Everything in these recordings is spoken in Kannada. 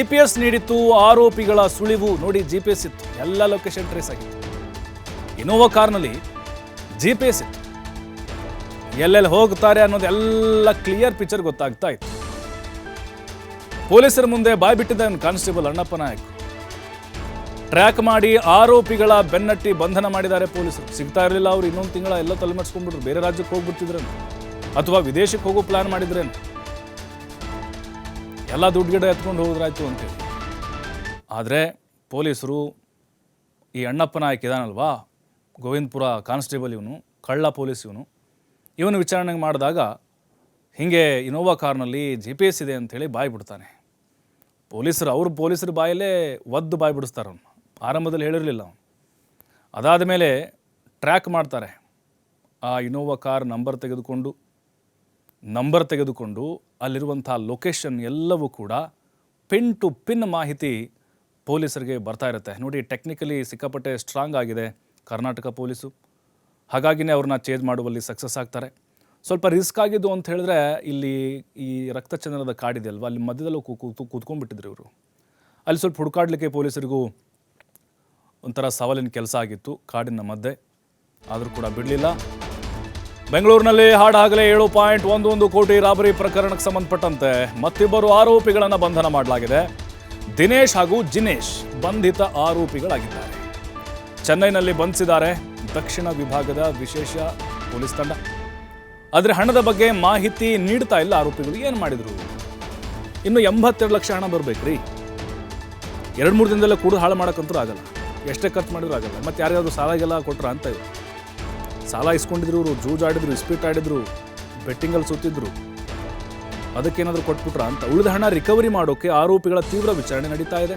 GPS ನೀಡಿತ್ತು ಆರೋಪಿಗಳ ಸುಳಿವು ನೋಡಿ. GPS ಇತ್ತು, ಎಲ್ಲ ಲೊಕೇಶನ್ ಟ್ರೇಸ್ ಆಗಿತ್ತು. ಇನೋವಾ ಕಾರ್ನಲ್ಲಿ GPS ಇತ್ತು, ಎಲ್ಲೆಲ್ಲಿ ಹೋಗ್ತಾರೆ ಅನ್ನೋದೆಲ್ಲ ಕ್ಲಿಯರ್ ಪಿಕ್ಚರ್ ಗೊತ್ತಾಗ್ತಾ ಇತ್ತು. ಪೊಲೀಸರ ಮುಂದೆ ಬಾಯ್ ಬಿಟ್ಟಿದ್ದ ಕಾನ್ಸ್ಟೇಬಲ್ ಅಣ್ಣಪ್ಪ ನಾಯಕ್. ಟ್ರ್ಯಾಕ್ ಮಾಡಿ ಆರೋಪಿಗಳ ಬೆನ್ನಟ್ಟಿ ಬಂಧನ ಮಾಡಿದ್ದಾರೆ ಪೊಲೀಸರು. ಸಿಗ್ತಾ ಇರಲಿಲ್ಲ ಅವರು. ಇನ್ನೊಂದು ತಿಂಗಳ ಎಲ್ಲ ತಲೆಮರೆಸ್ಕೊಂಡ್ಬಿಟ್ರು. ಬೇರೆ ರಾಜ್ಯಕ್ಕೆ ಹೋಗ್ಬಿಡ್ತಿದ್ರೇನು ಅಥವಾ ವಿದೇಶಕ್ಕೆ ಹೋಗೋ ಪ್ಲಾನ್ ಮಾಡಿದ್ರೇನು. ಎಲ್ಲ ದುಡ್ಡು ಗಿಡ ಎತ್ಕೊಂಡು ಹೋದ್ರಾಯ್ತು ಅಂತೇಳಿ. ಆದರೆ ಪೊಲೀಸರು ಈ ಅಣ್ಣಪ್ಪ ನಾಯಕ್ ಇದಾನಲ್ವಾ, ಗೋವಿಂದಪುರ ಕಾನ್ಸ್ಟೇಬಲ್, ಇವನು ಕಳ್ಳ ಪೊಲೀಸ್, ಇವನು ವಿಚಾರಣೆ ಮಾಡಿದಾಗ ಹೀಗೆ ಇನೋವಾ ಕಾರ್ನಲ್ಲಿ GPS ಇದೆ ಅಂಥೇಳಿ ಬಾಯಿ ಬಿಡ್ತಾನೆ. ಪೊಲೀಸರ ಬಾಯಲ್ಲೇ ಒದ್ದು ಬಾಯಿ ಬಿಡಿಸ್ತಾರೆ. ಅವನು ಆರಂಭದಲ್ಲಿ ಹೇಳಿರಲಿಲ್ಲ. ಅವನು ಅದಾದ ಮೇಲೆ ಟ್ರ್ಯಾಕ್ ಮಾಡ್ತಾರೆ. ಆ ಇನೋವಾ ಕಾರ್ ನಂಬರ್ ತೆಗೆದುಕೊಂಡು ಅಲ್ಲಿರುವಂಥ ಲೊಕೇಶನ್ ಎಲ್ಲವೂ ಕೂಡ ಪಿನ್ ಟು ಪಿನ್ ಮಾಹಿತಿ ಪೊಲೀಸರಿಗೆ ಬರ್ತಾ ಇರುತ್ತೆ. ನೋಡಿ, ಟೆಕ್ನಿಕಲಿ ಸಿಕ್ಕಾಪಟ್ಟೆ ಸ್ಟ್ರಾಂಗ್ ಆಗಿದೆ ಕರ್ನಾಟಕ ಪೊಲೀಸು. ಹಾಗಾಗಿನೇ ಅವ್ರನ್ನ ಚೇಂಜ್ ಮಾಡುವಲ್ಲಿ ಸಕ್ಸಸ್ ಆಗ್ತಾರೆ. ಸ್ವಲ್ಪ ರಿಸ್ಕ್ ಆಗಿದ್ದು ಅಂತ ಹೇಳಿದ್ರೆ, ಇಲ್ಲಿ ಈ ರಕ್ತಚಂದ್ರದ ಕಾಡಿದೆ ಅಲ್ವಾ, ಅಲ್ಲಿ ಮಧ್ಯದಲ್ಲೂ ಕೂತ್ಕೊಂಡ್ಬಿಟ್ಟಿದ್ರು ಇವರು. ಅಲ್ಲಿ ಸ್ವಲ್ಪ ಹುಡುಕಾಡಲಿಕ್ಕೆ ಪೊಲೀಸರಿಗೂ ಒಂಥರ ಸವಾಲಿನ ಕೆಲಸ ಆಗಿತ್ತು ಕಾಡಿನ ಮಧ್ಯೆ. ಆದರೂ ಕೂಡ ಬಿಡಲಿಲ್ಲ. ಬೆಂಗಳೂರಿನಲ್ಲಿ ಹಾಡಾಗಲೇ 7.11 ಕೋಟಿ ರಾಬರಿ ಪ್ರಕರಣಕ್ಕೆ ಸಂಬಂಧಪಟ್ಟಂತೆ ಮತ್ತಿಬ್ಬರು ಆರೋಪಿಗಳನ್ನು ಬಂಧನ ಮಾಡಲಾಗಿದೆ. ದಿನೇಶ್ ಹಾಗೂ ಜಿನೇಶ್ ಬಂಧಿತ ಆರೋಪಿಗಳಾಗಿದ್ದಾರೆ. ಚೆನ್ನೈನಲ್ಲಿ ಬಂಧಿಸಿದ್ದಾರೆ ದಕ್ಷಿಣ ವಿಭಾಗದ ವಿಶೇಷ ಪೊಲೀಸ್ ತಂಡ. ಆದರೆ ಹಣದ ಬಗ್ಗೆ ಮಾಹಿತಿ ನೀಡ್ತಾ ಇಲ್ಲ ಆರೋಪಿಗಳು. ಏನು ಮಾಡಿದ್ರು? ಇನ್ನು 82 ಲಕ್ಷ ಹಣ ಬರ್ಬೇಕ್ರಿ. 2-3 ದಿನದಲ್ಲೇ ಕೂಡ ಹಾಳು ಮಾಡೋಕ್ಕಂತೂ ಆಗಲ್ಲ. ಎಷ್ಟೇ ಖರ್ಚು ಮಾಡಿದ್ರು ಆಗಲ್ಲ. ಮತ್ತು ಯಾರ್ಯಾದ್ರು ಸಾಲಾಗೆಲ್ಲ ಕೊಟ್ರ ಅಂತ ಇವರು. ಸಾಲ ಇಸ್ಕೊಂಡಿದ್ರು, ಇವರು ಜೂಜಾಡಿದ್ರು, ಇಸ್ಪೀಟ್ ಆಡಿದ್ರು, ಬೆಟ್ಟಿಂಗಲ್ಲಿ ಸುತ್ತಿದ್ರು. ಅದಕ್ಕೇನಾದರೂ ಕೊಟ್ಬಿಟ್ರ ಅಂತ. ಉಳಿದ ಹಣ ರಿಕವರಿ ಮಾಡೋಕ್ಕೆ ಆರೋಪಿಗಳ ತೀವ್ರ ವಿಚಾರಣೆ ನಡೀತಾ ಇದೆ.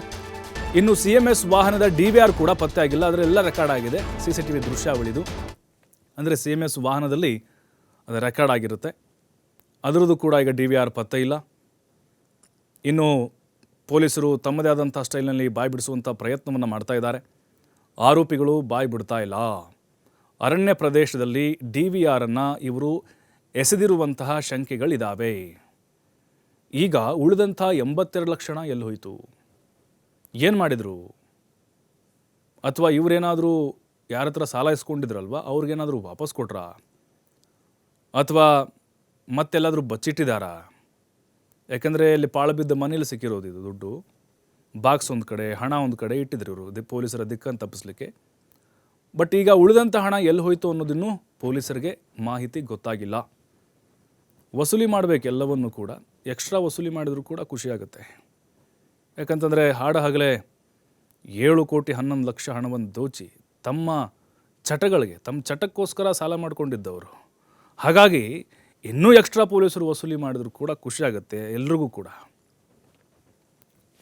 ಇನ್ನು CMS ವಾಹನದ DVR ಕೂಡ ಪತ್ತೆ ಆಗಿಲ್ಲ. ಅದರೆಲ್ಲ ರೆಕಾರ್ಡ್ ಆಗಿದೆ. CCTV ದೃಶ್ಯಾವಳಿದು. ಅಂದರೆ CMS ವಾಹನದಲ್ಲಿ ಅದು ರೆಕಾರ್ಡ್ ಆಗಿರುತ್ತೆ. ಅದರದ್ದು ಕೂಡ ಈಗ DVR ಪತ್ತೆ ಇಲ್ಲ. ಇನ್ನು ಪೊಲೀಸರು ತಮ್ಮದೇ ಆದಂಥ ಸ್ಟೈಲ್ನಲ್ಲಿ ಬಾಯಿ ಬಿಡಿಸುವಂಥ ಪ್ರಯತ್ನವನ್ನು ಮಾಡ್ತಾ ಇದ್ದಾರೆ. ಆರೋಪಿಗಳು ಬಾಯಿ ಬಿಡ್ತಾ ಇಲ್ಲ. ಅರಣ್ಯ ಪ್ರದೇಶದಲ್ಲಿ DVRನ್ನು ಇವರು ಎಸೆದಿರುವಂತಹ ಶಂಕೆಗಳಿದ್ದಾವೆ. ಈಗ ಉಳಿದಂಥ 82 ಲಕ್ಷ ಎಲ್ಲಿ ಹೋಯಿತು? ಏನು ಮಾಡಿದರು? ಅಥವಾ ಇವರೇನಾದರೂ ಯಾರ ಹತ್ರ ಸಾಲ ಇಸ್ಕೊಂಡಿದ್ರಲ್ವ, ಅವ್ರಿಗೇನಾದರೂ ವಾಪಸ್ ಕೊಟ್ರಾ? ಅಥವಾ ಮತ್ತೆಲ್ಲಾದರೂ ಬಚ್ಚಿಟ್ಟಿದ್ದಾರಾ? ಯಾಕಂದರೆ ಇಲ್ಲಿ ಪಾಳು ಬಿದ್ದ ಮನೇಲಿ ಸಿಕ್ಕಿರೋದು ಇದು ದುಡ್ಡು. ಬಾಕ್ಸ್ ಒಂದು ಕಡೆ, ಹಣ ಒಂದು ಕಡೆ ಇಟ್ಟಿದ್ರು ಇವರು ಪೊಲೀಸರ ದಿಕ್ಕನ್ನು ತಪ್ಪಿಸ್ಲಿಕ್ಕೆ. ಬಟ್ ಈಗ ಉಳಿದಂಥ ಹಣ ಎಲ್ಲಿ ಹೋಯಿತು ಅನ್ನೋದಿನ್ನೂ ಪೊಲೀಸರಿಗೆ ಮಾಹಿತಿ ಗೊತ್ತಾಗಿಲ್ಲ. ವಸೂಲಿ ಮಾಡಬೇಕು ಎಲ್ಲವನ್ನೂ ಕೂಡ. ಎಕ್ಸ್ಟ್ರಾ ವಸೂಲಿ ಮಾಡಿದರೂ ಕೂಡ ಖುಷಿಯಾಗುತ್ತೆ. ಯಾಕಂತಂದರೆ ಹಾಡಹಗಲೇ 7.11 ಕೋಟಿ ಹಣವನ್ನು ದೋಚಿ ತಮ್ಮ ಚಟಕ್ಕೋಸ್ಕರ ಸಾಲ ಮಾಡಿಕೊಂಡಿದ್ದವರು. ಹಾಗಾಗಿ ಇನ್ನೂ ಎಕ್ಸ್ಟ್ರಾ ಪೊಲೀಸರು ವಸೂಲಿ ಮಾಡಿದ್ರು ಕೂಡ ಖುಷಿಯಾಗುತ್ತೆ ಎಲ್ರಿಗೂ ಕೂಡ.